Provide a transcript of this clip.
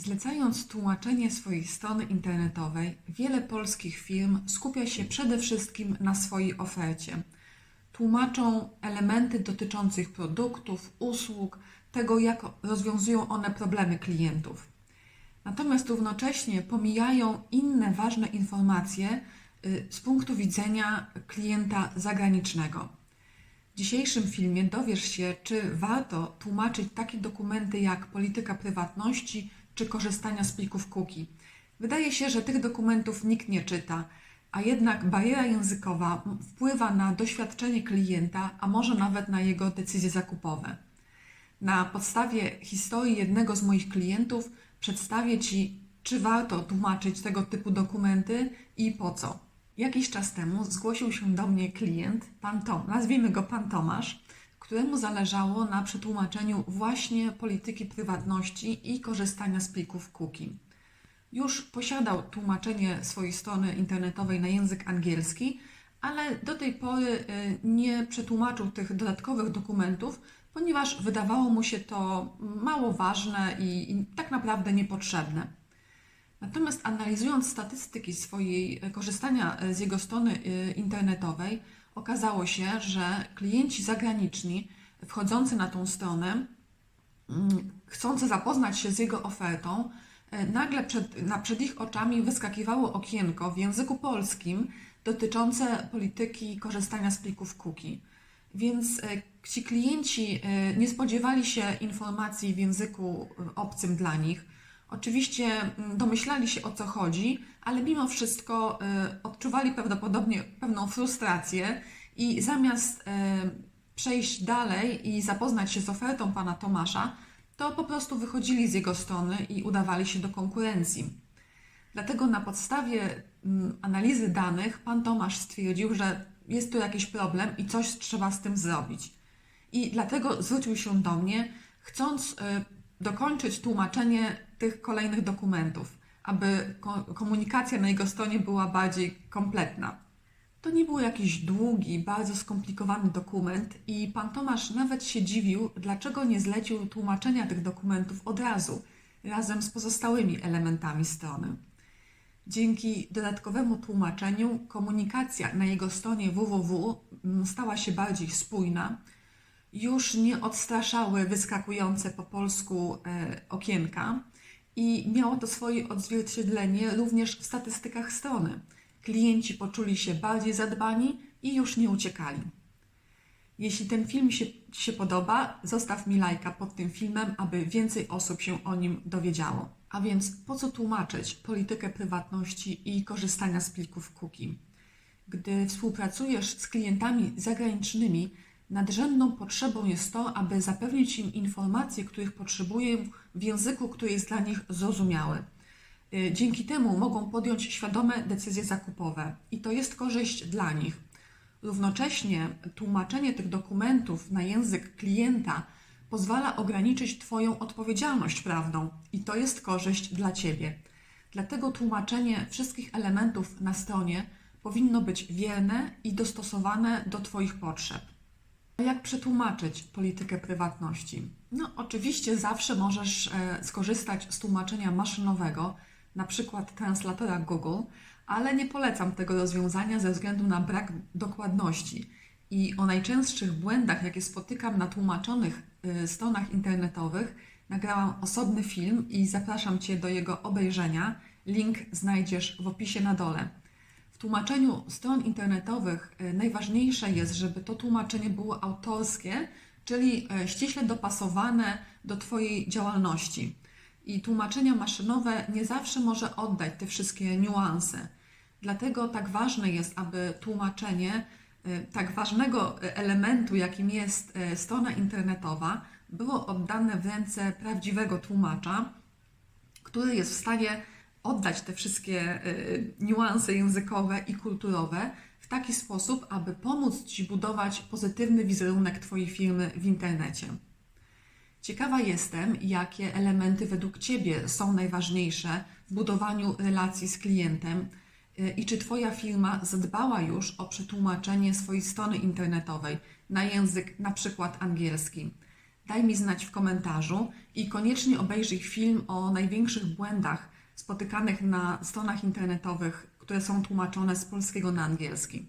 Zlecając tłumaczenie swojej strony internetowej, wiele polskich firm skupia się przede wszystkim na swojej ofercie. Tłumaczą elementy dotyczące ich produktów, usług, tego jak rozwiązują one problemy klientów. Natomiast równocześnie pomijają inne ważne informacje z punktu widzenia klienta zagranicznego. W dzisiejszym filmie dowiesz się, czy warto tłumaczyć takie dokumenty jak polityka prywatności czy korzystania z plików cookie. Wydaje się, że tych dokumentów nikt nie czyta, a jednak bariera językowa wpływa na doświadczenie klienta, a może nawet na jego decyzje zakupowe. Na podstawie historii jednego z moich klientów przedstawię Ci, czy warto tłumaczyć tego typu dokumenty i po co. Jakiś czas temu zgłosił się do mnie klient, nazwijmy go Pan Tomasz, któremu zależało na przetłumaczeniu właśnie polityki prywatności i korzystania z plików cookie. Już posiadał tłumaczenie swojej strony internetowej na język angielski, ale do tej pory nie przetłumaczył tych dodatkowych dokumentów, ponieważ wydawało mu się to mało ważne i tak naprawdę niepotrzebne. Natomiast analizując statystyki korzystania z jego strony internetowej, okazało się, że klienci zagraniczni wchodzący na tą stronę, chcący zapoznać się z jego ofertą, nagle przed ich oczami wyskakiwało okienko w języku polskim dotyczące polityki korzystania z plików cookie. Więc ci klienci nie spodziewali się informacji w języku obcym dla nich. Oczywiście domyślali się, o co chodzi, ale mimo wszystko odczuwali prawdopodobnie pewną frustrację i zamiast przejść dalej i zapoznać się z ofertą pana Tomasza, to po prostu wychodzili z jego strony i udawali się do konkurencji. Dlatego na podstawie analizy danych pan Tomasz stwierdził, że jest tu jakiś problem i coś trzeba z tym zrobić. I dlatego zwrócił się do mnie, chcąc dokończyć tłumaczenie tych kolejnych dokumentów, aby komunikacja na jego stronie była bardziej kompletna. To nie był jakiś długi, bardzo skomplikowany dokument i pan Tomasz nawet się dziwił, dlaczego nie zlecił tłumaczenia tych dokumentów od razu, razem z pozostałymi elementami strony. Dzięki dodatkowemu tłumaczeniu komunikacja na jego stronie www stała się bardziej spójna. Już nie odstraszały wyskakujące po polsku okienka i miało to swoje odzwierciedlenie również w statystykach strony. Klienci poczuli się bardziej zadbani i już nie uciekali. Jeśli ten film Ci się podoba, zostaw mi lajka pod tym filmem, aby więcej osób się o nim dowiedziało. A więc po co tłumaczyć politykę prywatności i korzystania z plików cookie? Gdy współpracujesz z klientami zagranicznymi, nadrzędną potrzebą jest to, aby zapewnić im informacje, których potrzebują w języku, który jest dla nich zrozumiały. Dzięki temu mogą podjąć świadome decyzje zakupowe i to jest korzyść dla nich. Równocześnie tłumaczenie tych dokumentów na język klienta pozwala ograniczyć Twoją odpowiedzialność prawną i to jest korzyść dla Ciebie. Dlatego tłumaczenie wszystkich elementów na stronie powinno być wierne i dostosowane do Twoich potrzeb. Jak przetłumaczyć politykę prywatności? Oczywiście zawsze możesz skorzystać z tłumaczenia maszynowego, na przykład translatora Google, ale nie polecam tego rozwiązania ze względu na brak dokładności. I o najczęstszych błędach, jakie spotykam na tłumaczonych stronach internetowych, nagrałam osobny film i zapraszam Cię do jego obejrzenia. Link znajdziesz w opisie na dole. W tłumaczeniu stron internetowych najważniejsze jest, żeby to tłumaczenie było autorskie, czyli ściśle dopasowane do Twojej działalności. I tłumaczenie maszynowe nie zawsze może oddać te wszystkie niuanse. Dlatego tak ważne jest, aby tłumaczenie tak ważnego elementu, jakim jest strona internetowa, było oddane w ręce prawdziwego tłumacza, który jest w stanie oddać te wszystkie niuanse językowe i kulturowe w taki sposób, aby pomóc Ci budować pozytywny wizerunek Twojej firmy w internecie. Ciekawa jestem, jakie elementy według Ciebie są najważniejsze w budowaniu relacji z klientem i czy Twoja firma zadbała już o przetłumaczenie swojej strony internetowej na język na przykład angielski. Daj mi znać w komentarzu i koniecznie obejrzyj film o największych błędach spotykanych na stronach internetowych, które są tłumaczone z polskiego na angielski.